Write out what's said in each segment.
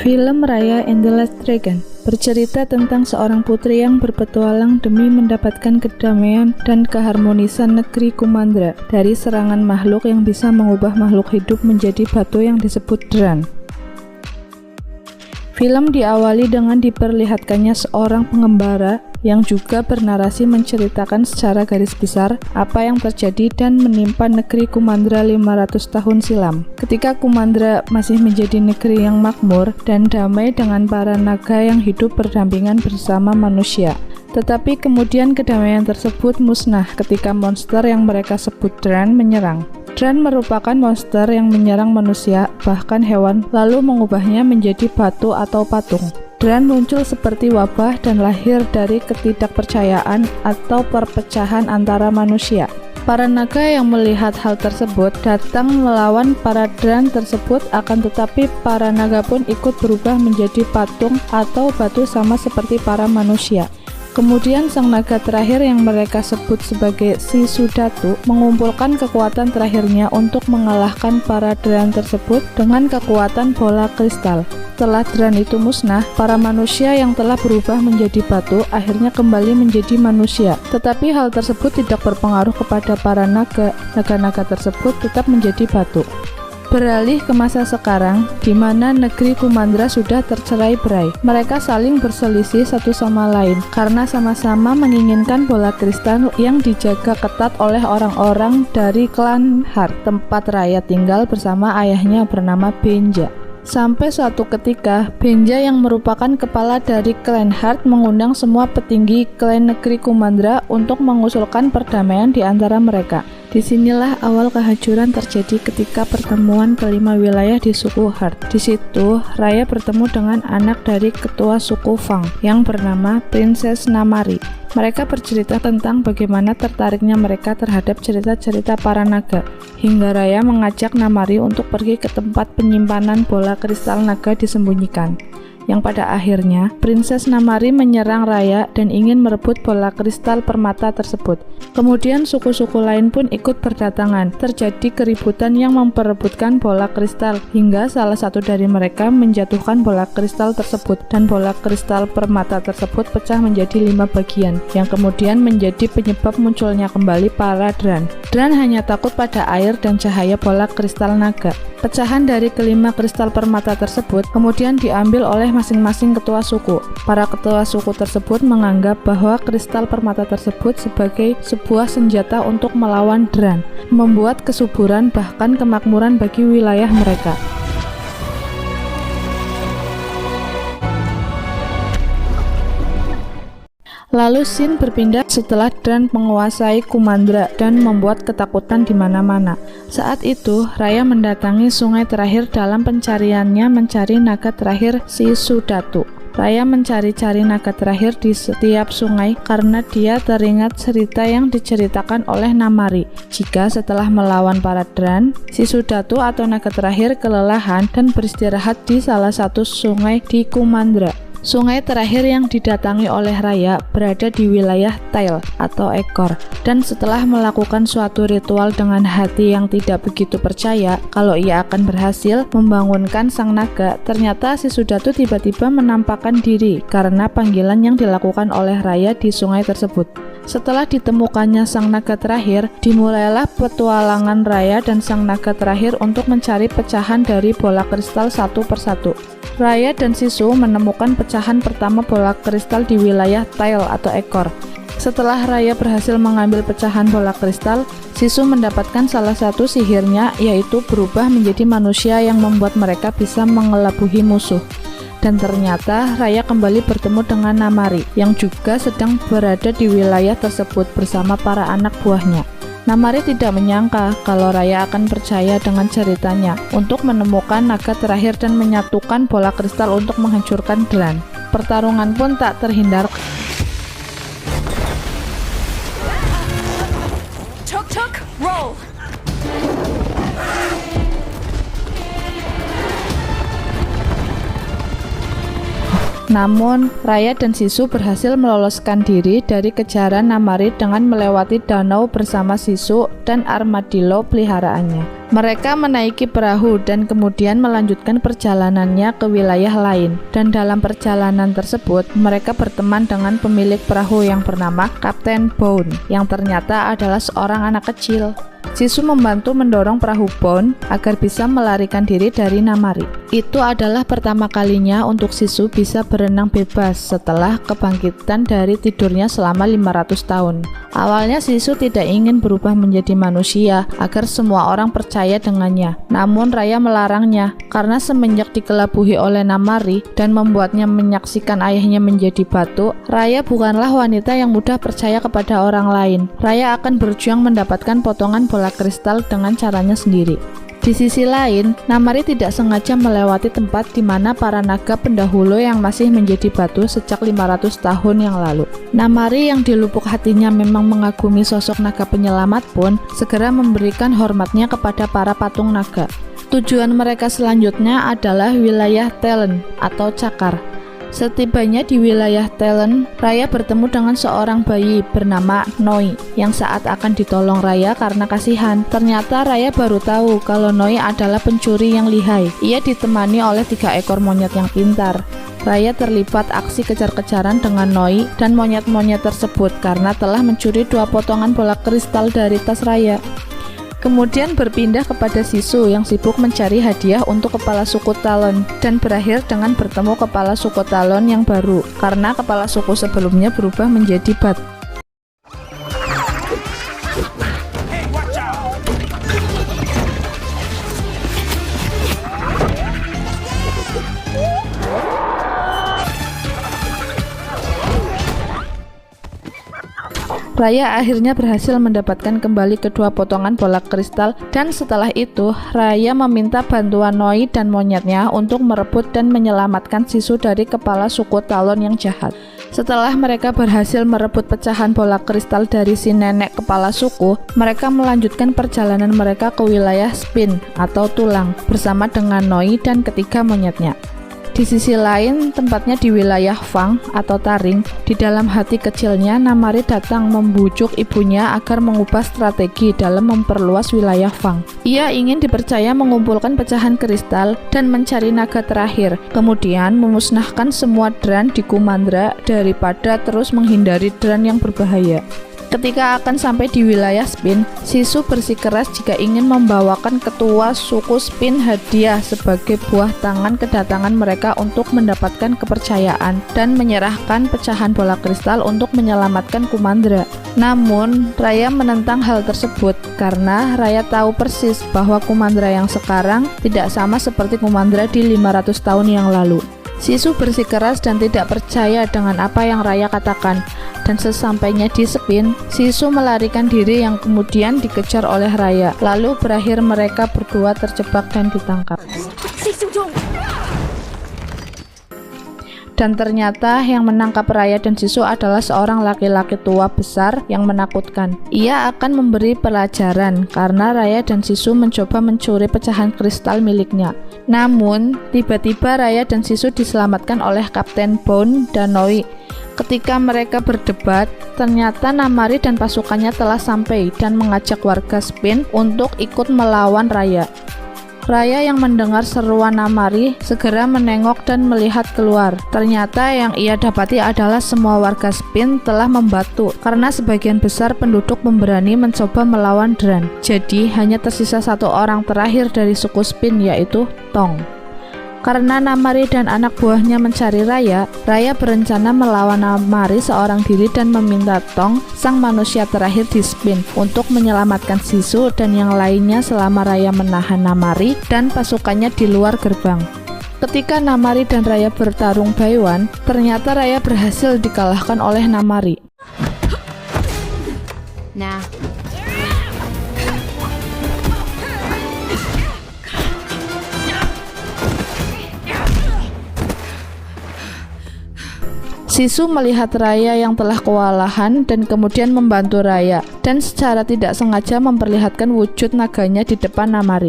Film Raya and the Last Dragon bercerita tentang seorang putri yang berpetualang demi mendapatkan kedamaian dan keharmonisan negeri Kumandra dari serangan makhluk yang bisa mengubah makhluk hidup menjadi batu yang disebut Dran. Film diawali dengan diperlihatkannya seorang pengembara yang juga bernarasi menceritakan secara garis besar apa yang terjadi dan menimpa negeri Kumandra 500 tahun silam. Ketika Kumandra masih menjadi negeri yang makmur dan damai dengan para naga yang hidup berdampingan bersama manusia. Tetapi kemudian kedamaian tersebut musnah ketika monster yang mereka sebut Dran menyerang. Dran merupakan monster yang menyerang manusia, bahkan hewan, lalu mengubahnya menjadi batu atau patung. Dran muncul seperti wabah dan lahir dari ketidakpercayaan atau perpecahan antara manusia. Para naga yang melihat hal tersebut datang melawan para Dran tersebut, akan tetapi para naga pun ikut berubah menjadi patung atau batu sama seperti para manusia. Kemudian sang naga terakhir yang mereka sebut sebagai Sisudatu mengumpulkan kekuatan terakhirnya untuk mengalahkan para Dran tersebut dengan kekuatan bola kristal. Setelah Dran itu musnah, para manusia yang telah berubah menjadi batu akhirnya kembali menjadi manusia. Tetapi hal tersebut tidak berpengaruh kepada para naga. Naga-naga tersebut tetap menjadi batu. Beralih ke masa sekarang, di mana negeri Kumandra sudah tercerai-berai. Mereka saling berselisih satu sama lain karena sama-sama menginginkan bola kristal yang dijaga ketat oleh orang-orang dari klan Hart, tempat Raya tinggal bersama ayahnya bernama Benja. Sampai suatu ketika, Benja yang merupakan kepala dari klan Hart mengundang semua petinggi klan negeri Kumandra untuk mengusulkan perdamaian di antara mereka. Disinilah awal kehancuran terjadi ketika pertemuan kelima wilayah di suku Hart. Di situ, Raya bertemu dengan anak dari ketua suku Fang yang bernama Princess Namari. Mereka bercerita tentang bagaimana tertariknya mereka terhadap cerita-cerita para naga, hingga Raya mengajak Namari untuk pergi ke tempat penyimpanan bola kristal naga disembunyikan. Yang pada akhirnya, Princess Namari menyerang Raya dan ingin merebut bola kristal permata tersebut. Kemudian suku-suku lain pun ikut berdatangan. Terjadi keributan yang memperebutkan bola kristal, hingga salah satu dari mereka menjatuhkan bola kristal tersebut, dan bola kristal permata tersebut pecah menjadi 5 bagian, yang kemudian menjadi penyebab munculnya kembali para Dran. Dran hanya takut pada air dan cahaya bola kristal naga. Pecahan dari kelima kristal permata tersebut kemudian diambil oleh masing-masing ketua suku. Para ketua suku tersebut menganggap bahwa kristal permata tersebut sebagai sebuah senjata untuk melawan Dran, membuat kesuburan bahkan kemakmuran bagi wilayah mereka. Lalu scene berpindah setelah Dran menguasai Kumandra dan membuat ketakutan di mana-mana. Saat itu, Raya mendatangi sungai terakhir dalam pencariannya mencari naga terakhir Sisudatu. Raya mencari-cari naga terakhir di setiap sungai karena dia teringat cerita yang diceritakan oleh Namari. Jika setelah melawan para Dran, Sisudatu atau naga terakhir kelelahan dan beristirahat di salah satu sungai di Kumandra. Sungai terakhir yang didatangi oleh Raya berada di wilayah Tail atau ekor, dan setelah melakukan suatu ritual dengan hati yang tidak begitu percaya kalau ia akan berhasil membangunkan sang naga, ternyata Sisudatu tiba-tiba menampakkan diri karena panggilan yang dilakukan oleh Raya di sungai tersebut. Setelah ditemukannya sang naga terakhir, dimulailah petualangan Raya dan sang naga terakhir untuk mencari pecahan dari bola kristal satu persatu. Raya dan Sisu menemukan pecahan pertama bola kristal di wilayah Tail atau ekor. Setelah Raya berhasil mengambil pecahan bola kristal, Sisu mendapatkan salah satu sihirnya, yaitu berubah menjadi manusia yang membuat mereka bisa mengelabuhi musuh. Dan ternyata Raya kembali bertemu dengan Namari yang juga sedang berada di wilayah tersebut bersama para anak buahnya. Namari tidak menyangka kalau Raya akan percaya dengan ceritanya untuk menemukan naga terakhir dan menyatukan bola kristal untuk menghancurkan Dran. Pertarungan pun tak terhindar. Tuk-tuk, roll! Namun, Raya dan Sisu berhasil meloloskan diri dari kejaran Namari dengan melewati danau bersama Sisu dan armadillo peliharaannya. Mereka menaiki perahu dan kemudian melanjutkan perjalanannya ke wilayah lain. Dan dalam perjalanan tersebut, mereka berteman dengan pemilik perahu yang bernama Kapten Bone, yang ternyata adalah seorang anak kecil. Sisu membantu mendorong perahu Bone agar bisa melarikan diri dari Namari. Itu adalah pertama kalinya untuk Sisu bisa berenang bebas setelah kebangkitan dari tidurnya selama 500 tahun. Awalnya Sisu tidak ingin berubah menjadi manusia agar semua orang percaya dengannya. Namun Raya melarangnya karena semenjak dikelabuhi oleh Namari dan membuatnya menyaksikan ayahnya menjadi batu, Raya bukanlah wanita yang mudah percaya kepada orang lain. Raya akan berjuang mendapatkan potongan bola kristal dengan caranya sendiri. Di sisi lain, Namari tidak sengaja melewati tempat di mana para naga pendahulu yang masih menjadi batu sejak 500 tahun yang lalu. Namari yang di lubuk hatinya memang mengagumi sosok naga penyelamat pun segera memberikan hormatnya kepada para patung naga. Tujuan mereka selanjutnya adalah wilayah Telen atau Cakar. Setibanya di wilayah Telen, Raya bertemu dengan seorang bayi bernama Noi yang saat akan ditolong Raya karena kasihan. Ternyata Raya baru tahu kalau Noi adalah pencuri yang lihai. Ia ditemani oleh 3 ekor monyet yang pintar. Raya terlibat aksi kejar-kejaran dengan Noi dan monyet-monyet tersebut karena telah mencuri 2 potongan bola kristal dari tas Raya. Kemudian berpindah kepada Sisu yang sibuk mencari hadiah untuk kepala suku Talon dan berakhir dengan bertemu kepala suku Talon yang baru karena kepala suku sebelumnya berubah menjadi batu. Raya akhirnya berhasil mendapatkan kembali kedua potongan bola kristal dan setelah itu Raya meminta bantuan Noi dan monyetnya untuk merebut dan menyelamatkan Sisu dari kepala suku Talon yang jahat. Setelah mereka berhasil merebut pecahan bola kristal dari si nenek kepala suku, mereka melanjutkan perjalanan mereka ke wilayah Spin atau Tulang bersama dengan Noi dan ketiga monyetnya. Di sisi lain, tempatnya di wilayah Fang atau Taring, di dalam hati kecilnya Namari datang membujuk ibunya agar mengubah strategi dalam memperluas wilayah Fang. Ia ingin dipercaya mengumpulkan pecahan kristal dan mencari naga terakhir, kemudian memusnahkan semua Dran di Kumandra daripada terus menghindari Dran yang berbahaya. Ketika akan sampai di wilayah Spin, Sisu bersikeras jika ingin membawakan ketua suku Spin hadiah sebagai buah tangan kedatangan mereka untuk mendapatkan kepercayaan dan menyerahkan pecahan bola kristal untuk menyelamatkan Kumandra. Namun, Raya menentang hal tersebut karena Raya tahu persis bahwa Kumandra yang sekarang tidak sama seperti Kumandra di 500 tahun yang lalu. Sisu bersikeras dan tidak percaya dengan apa yang Raya katakan. Dan sesampainya di Spin, Sisu melarikan diri yang kemudian dikejar oleh Raya. Lalu berakhir mereka berdua terjebak dan ditangkap. Dan ternyata yang menangkap Raya dan Sisu adalah seorang laki-laki tua besar yang menakutkan. Ia akan memberi pelajaran karena Raya dan Sisu mencoba mencuri pecahan kristal miliknya. Namun, tiba-tiba Raya dan Sisu diselamatkan oleh Kapten Bone dan Noi. Ketika mereka berdebat, ternyata Namari dan pasukannya telah sampai dan mengajak warga Spin untuk ikut melawan Raya. Raya yang mendengar seruan Namari segera menengok dan melihat keluar. Ternyata yang ia dapati adalah semua warga Spin telah membatu karena sebagian besar penduduk memberani mencoba melawan Dran. Jadi hanya tersisa 1 orang terakhir dari suku Spin, yaitu Tong. Karena Namari dan anak buahnya mencari Raya, Raya berencana melawan Namari seorang diri dan meminta Tong, sang manusia terakhir di Spin, untuk menyelamatkan Sisu dan yang lainnya selama Raya menahan Namari dan pasukannya di luar gerbang. Ketika Namari dan Raya bertarung Baiwan, ternyata Raya berhasil dikalahkan oleh Namari. Nah. Sisu melihat Raya yang telah kewalahan dan kemudian membantu Raya dan secara tidak sengaja memperlihatkan wujud naganya di depan Namari.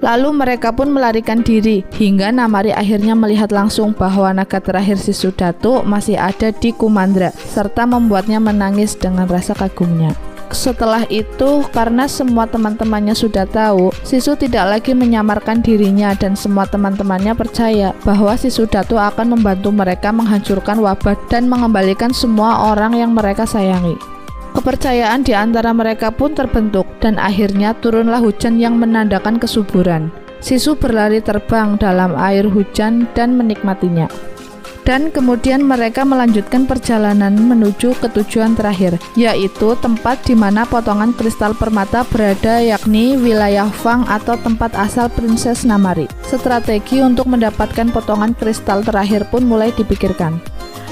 Lalu mereka pun melarikan diri, hingga Namari akhirnya melihat langsung bahwa naga terakhir Sisu Datu masih ada di Kumandra, serta membuatnya menangis dengan rasa kagumnya. Setelah itu, karena semua teman-temannya sudah tahu, Sisu tidak lagi menyamarkan dirinya dan semua teman-temannya percaya bahwa Sisu Datu akan membantu mereka menghancurkan wabah dan mengembalikan semua orang yang mereka sayangi. Kepercayaan di antara mereka pun terbentuk dan akhirnya turunlah hujan yang menandakan kesuburan. Sisu berlari terbang dalam air hujan dan menikmatinya. Dan kemudian mereka melanjutkan perjalanan menuju ke tujuan terakhir, yaitu tempat di mana potongan kristal permata berada, yakni wilayah Fang atau tempat asal Princess Namari. Strategi untuk mendapatkan potongan kristal terakhir pun mulai dipikirkan.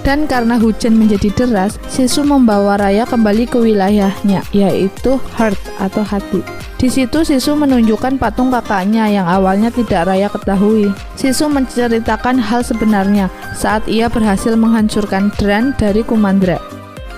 Dan karena hujan menjadi deras, Sisu membawa Raya kembali ke wilayahnya, yaitu Heart atau hati. Di situ Sisu menunjukkan patung kakaknya yang awalnya tidak Raya ketahui. Sisu menceritakan hal sebenarnya saat ia berhasil menghancurkan Dran dari Kumandra.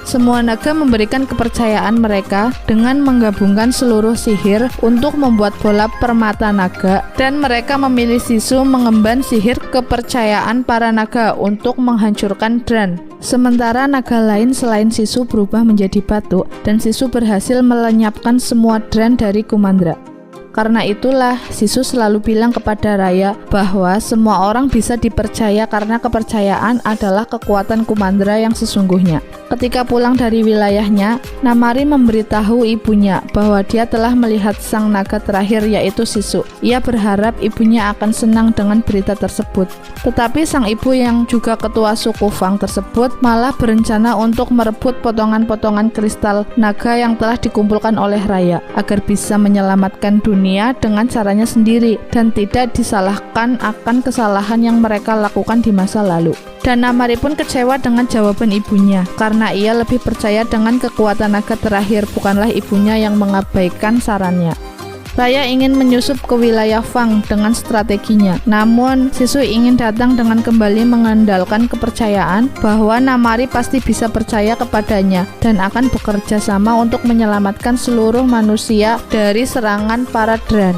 Semua naga memberikan kepercayaan mereka dengan menggabungkan seluruh sihir untuk membuat bola permata naga, dan mereka memilih Sisu mengemban sihir kepercayaan para naga untuk menghancurkan Dran. Sementara naga lain selain Sisu berubah menjadi batu, dan Sisu berhasil melenyapkan semua Dran dari Kumandra. Karena itulah Sisu selalu bilang kepada Raya bahwa semua orang bisa dipercaya karena kepercayaan adalah kekuatan Kumandra yang sesungguhnya. Ketika pulang dari wilayahnya, Namari memberitahu ibunya bahwa dia telah melihat sang naga terakhir, yaitu Sisu. Ia berharap ibunya akan senang dengan berita tersebut. Tetapi sang ibu yang juga ketua suku Fang tersebut malah berencana untuk merebut potongan-potongan kristal naga yang telah dikumpulkan oleh Raya agar bisa menyelamatkan dunia dengan caranya sendiri dan tidak disalahkan akan kesalahan yang mereka lakukan di masa lalu. Dan Namari pun kecewa dengan jawaban ibunya, karena ia lebih percaya dengan kekuatan naga terakhir, bukanlah ibunya yang mengabaikan sarannya. Raya ingin menyusup ke wilayah Fang dengan strateginya, namun Sisu ingin datang dengan kembali mengandalkan kepercayaan bahwa Namari pasti bisa percaya kepadanya dan akan bekerja sama untuk menyelamatkan seluruh manusia dari serangan para Dran.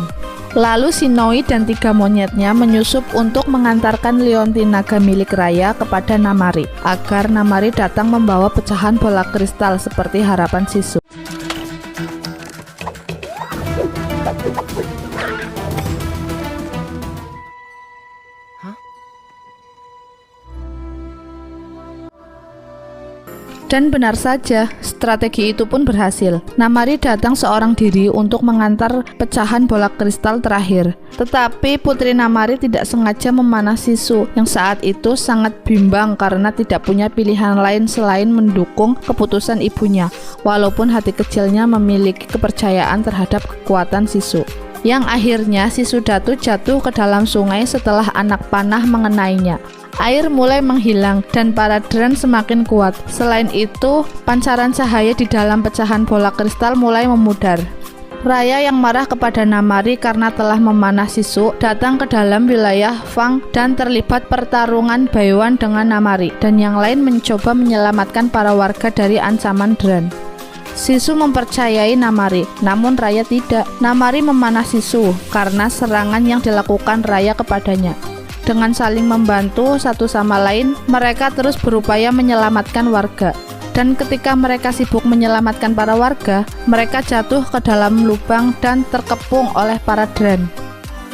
Lalu Sinoi dan 3 monyetnya menyusup untuk mengantarkan liontin naga milik Raya kepada Namari, agar Namari datang membawa pecahan bola kristal seperti harapan Sisu. Dan benar saja, strategi itu pun berhasil. Namari datang seorang diri untuk mengantar pecahan bola kristal terakhir. Tetapi Putri Namari tidak sengaja memanah Sisu yang saat itu sangat bimbang karena tidak punya pilihan lain selain mendukung keputusan ibunya, walaupun hati kecilnya memiliki kepercayaan terhadap kekuatan Sisu. Yang akhirnya Sisu Datu jatuh ke dalam sungai setelah anak panah mengenainya. Air mulai menghilang dan para Dran semakin kuat. Selain itu, pancaran cahaya di dalam pecahan bola kristal mulai memudar. Raya yang marah kepada Namari karena telah memanah Sisu datang ke dalam wilayah Fang dan terlibat pertarungan Baiwan dengan Namari, dan yang lain mencoba menyelamatkan para warga dari ancaman Dran. Sisu mempercayai Namari, namun Raya tidak. Namari memanah Sisu karena serangan yang dilakukan Raya kepadanya. Dengan saling membantu satu sama lain, mereka terus berupaya menyelamatkan warga. Dan ketika mereka sibuk menyelamatkan para warga, mereka jatuh ke dalam lubang dan terkepung oleh para Dran.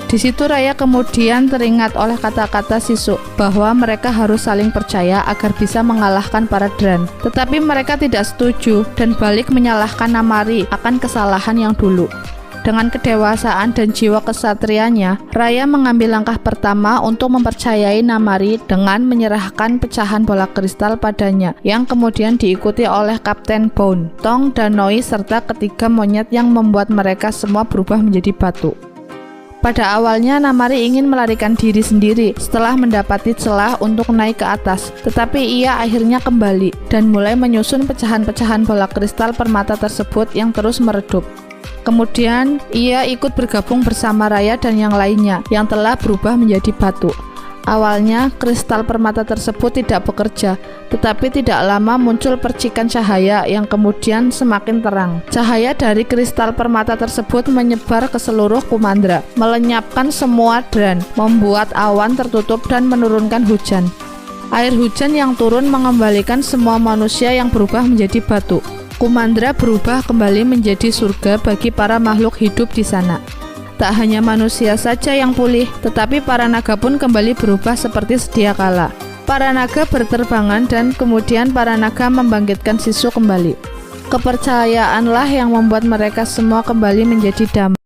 Di situ Raya kemudian teringat oleh kata-kata Sisu bahwa mereka harus saling percaya agar bisa mengalahkan para Dran. Tetapi mereka tidak setuju dan balik menyalahkan Namari akan kesalahan yang dulu. Dengan kedewasaan dan jiwa kesatrianya, Raya mengambil langkah pertama untuk mempercayai Namari dengan menyerahkan pecahan bola kristal padanya, yang kemudian diikuti oleh Kapten Bone, Tong, dan Noi serta ketiga monyet yang membuat mereka semua berubah menjadi batu. Pada awalnya Namari ingin melarikan diri sendiri setelah mendapati celah untuk naik ke atas, tetapi ia akhirnya kembali dan mulai menyusun pecahan-pecahan bola kristal permata tersebut yang terus meredup. Kemudian ia ikut bergabung bersama Raya dan yang lainnya yang telah berubah menjadi batu. Awalnya, kristal permata tersebut tidak bekerja, tetapi tidak lama muncul percikan cahaya yang kemudian semakin terang. Cahaya dari kristal permata tersebut menyebar ke seluruh Kumandra, melenyapkan semua dran, membuat awan tertutup dan menurunkan hujan. Air hujan yang turun mengembalikan semua manusia yang berubah menjadi batu. Kumandra berubah kembali menjadi surga bagi para makhluk hidup di sana. Tak hanya manusia saja yang pulih, tetapi para naga pun kembali berubah seperti sedia kala. Para naga berterbangan dan kemudian para naga membangkitkan Sisu kembali. Kepercayaanlah yang membuat mereka semua kembali menjadi damai.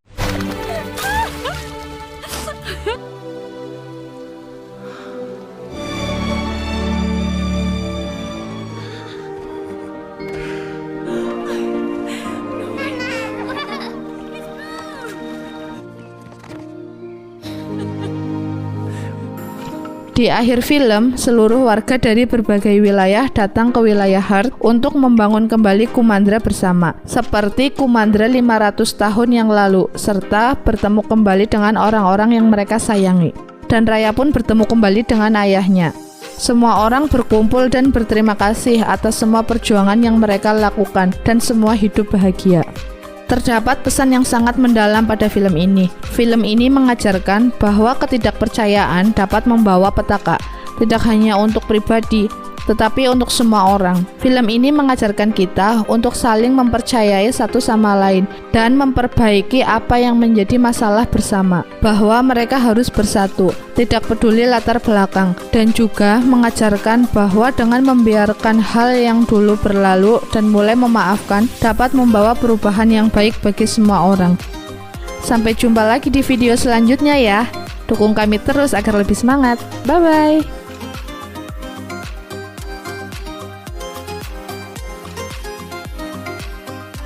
Di akhir film, seluruh warga dari berbagai wilayah datang ke wilayah Heart untuk membangun kembali Kumandra bersama, seperti Kumandra 500 tahun yang lalu, serta bertemu kembali dengan orang-orang yang mereka sayangi. Dan Raya pun bertemu kembali dengan ayahnya. Semua orang berkumpul dan berterima kasih atas semua perjuangan yang mereka lakukan, dan semua hidup bahagia. Terdapat pesan yang sangat mendalam pada film ini. Film ini mengajarkan bahwa ketidakpercayaan dapat membawa petaka, tidak hanya untuk pribadi, tetapi untuk semua orang. Film ini mengajarkan kita untuk saling mempercayai satu sama lain dan memperbaiki apa yang menjadi masalah bersama, bahwa mereka harus bersatu, tidak peduli latar belakang, dan juga mengajarkan bahwa dengan membiarkan hal yang dulu berlalu dan mulai memaafkan dapat membawa perubahan yang baik bagi semua orang. Sampai jumpa lagi di video selanjutnya ya. Dukung kami terus agar lebih semangat. Bye-bye.